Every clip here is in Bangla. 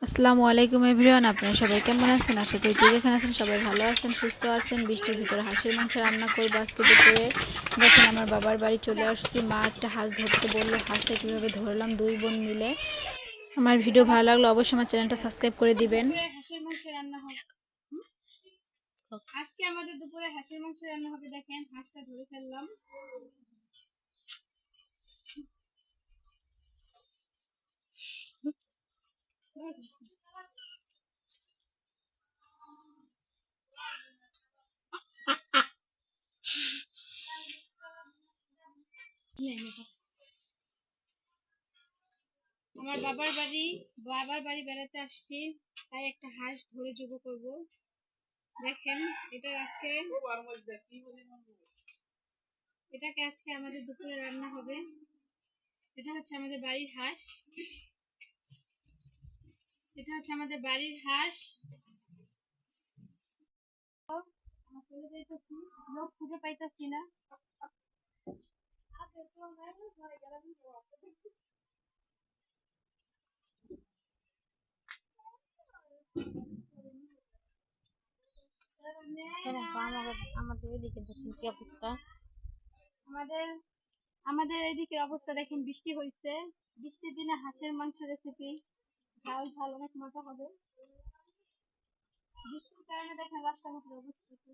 আসসালামু আলাইকুম এভরিওয়ান, আপনারা সবাই কেমন আছেন? আশা করি যে যেখানে আছেন সবাই ভালো আছেন, সুস্থ আছেন। বৃষ্টির ভিতরে হাঁসের মাংস রান্না করবো আজকে দুপুরে। দেখেন আমার বাবার বাড়ি চলে আসছি, মা একটা হাঁস ধরতে বললো, হাঁসটা কীভাবে ধরলাম দুই বোন মিলে। আমার ভিডিও ভালো লাগলো অবশ্যই আমার চ্যানেলটা সাবস্ক্রাইব করে দিবেন। হাঁসের মাংস রান্না হবে আজকে আমাদের দুপুরে হাঁসের মাংস রান্না হবে। দেখেন হাঁসটা ধরে ফেললাম। আমার বাবার বাড়ি বেড়াতে আসছি, তাই একটা হাঁস ধরে জবাই করব। দেখেন এটাকে আজকে আমাদের দুপুরে রান্না হবে। এটা হচ্ছে আমাদের বাড়ির হাঁস। এটা হচ্ছে আমাদের বাড়ির হাঁস। আমার চলে যাইতেছি, লোক খুঁজে পাইতেছি না। আমাদের এদিকে দেখুন কি অবস্থা। আমাদের আমাদের এদিকের অবস্থা দেখেন, বৃষ্টি হয়েছে। বৃষ্টির দিনে হাঁসের মাংস রেসিপি ঝাল ঝাল অনেক মজা হবে। বৃষ্টির কারণে দেখেন রাস্তাঘাটের অবস্থা কি।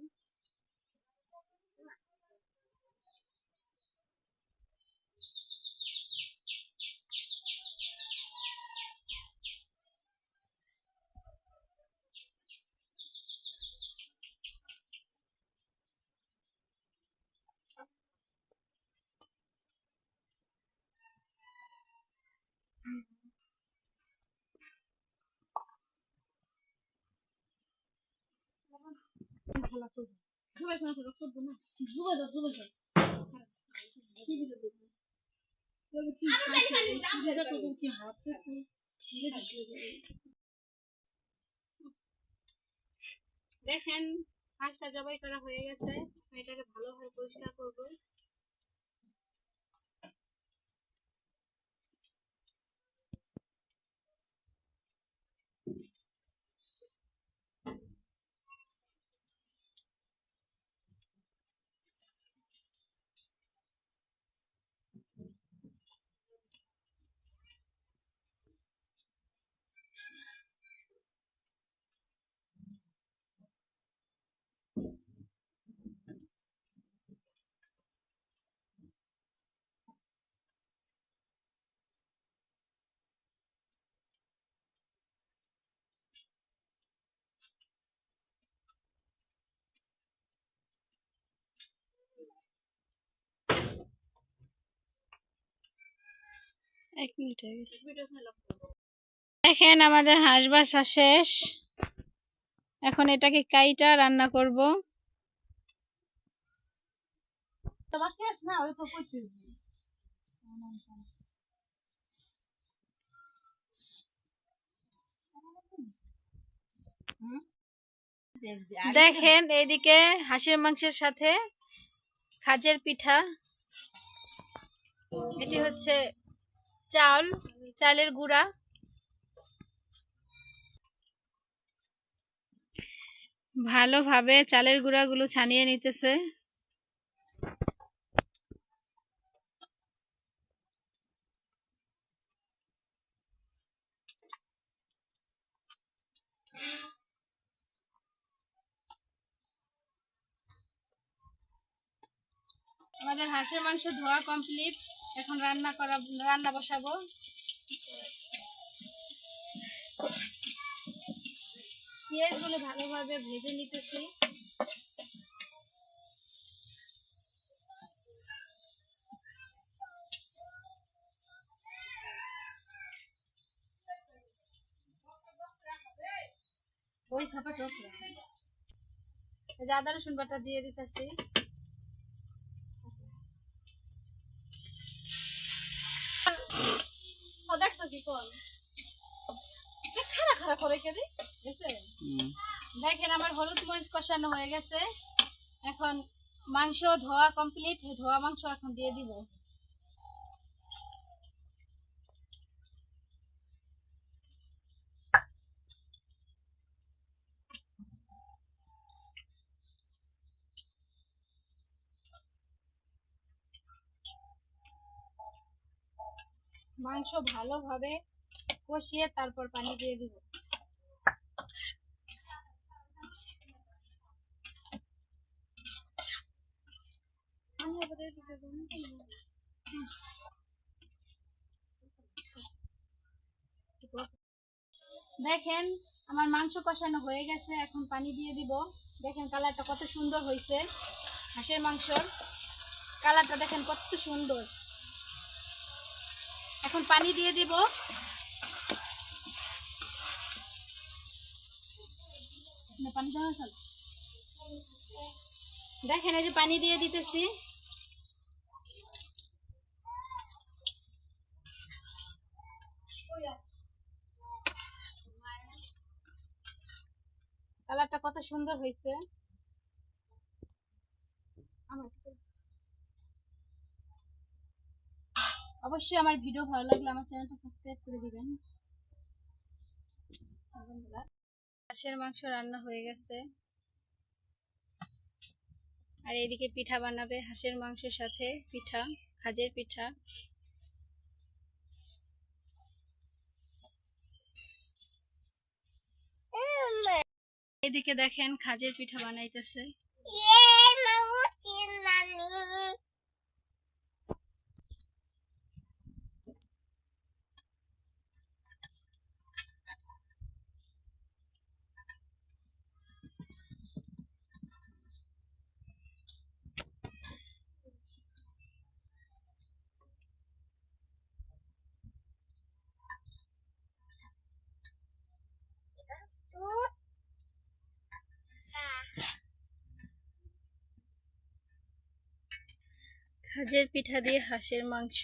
দেখেন হাঁসটা জবাই করা হয়ে গেছে, এটাকে ভালোভাবে পরিষ্কার করব। এক মিনিট হয়ে গেছে। দেখেন আমাদের হাঁস বাসা শেষ, এখন এটাকে কাইটা রান্না করব। দেখেন এইদিকে হাঁসের মাংসের সাথে খাজের পিঠা, এটি হচ্ছে চালের গুঁড়া। ভালোভাবে চালের গুঁড়াগুলো ছানিয়ে নিতেছে। আমাদের হাঁসের মাংস ধোয়া কমপ্লিট, এখন রান্না বসাবো। পেঁয়াজগুলো ভালোভাবে ভেজে নিতেছি। ওই সাপা টপরা আদা রসুন বাটা দিয়ে দিতেছি। দেখেন আমার হলুদ মরিচ কষানো হয়ে গেছে, এখন মাংস ধোয়া কমপ্লিট, ধোয়া মাংস এখন দিয়ে দিব। মাংস ভালোভাবে কষিয়ে তারপর পানি দিয়ে দিব। দেখেন আমার মাংস কষানো হয়ে গেছে, এখন পানি দিয়ে দিব। দেখেন কালারটা কত সুন্দর হয়েছে, হাঁসের মাংসর কালারটা দেখেন কত সুন্দর। এখন পানি দিয়ে দিব। পানি দেওয়া আছে? দেখেন এই যে পানি দিয়ে দিতেছি। কালারটা কত সুন্দর হয়েছে। অবশ্যই আমার ভিডিও ভালো লাগলে আমার চ্যানেলটা সাবস্ক্রাইব করে দিবেন। হাঁসের মাংস রান্না হয়ে গেছে, আর এইদিকে পিঠা বানাবে হাঁসের মাংসের সাথে পিঠা, খাজের পিঠা। এদিকে দেখেন খাজের পিঠা বানাইতেছে। খাজের পিঠা দিয়ে হাঁসের মাংস।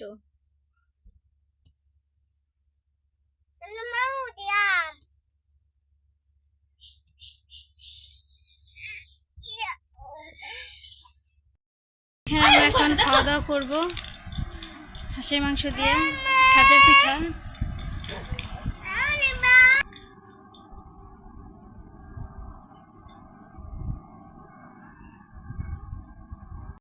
এখানে আমরা এখন খাওয়া দাওয়া করবো হাঁসের মাংস দিয়ে খাজের পিঠা।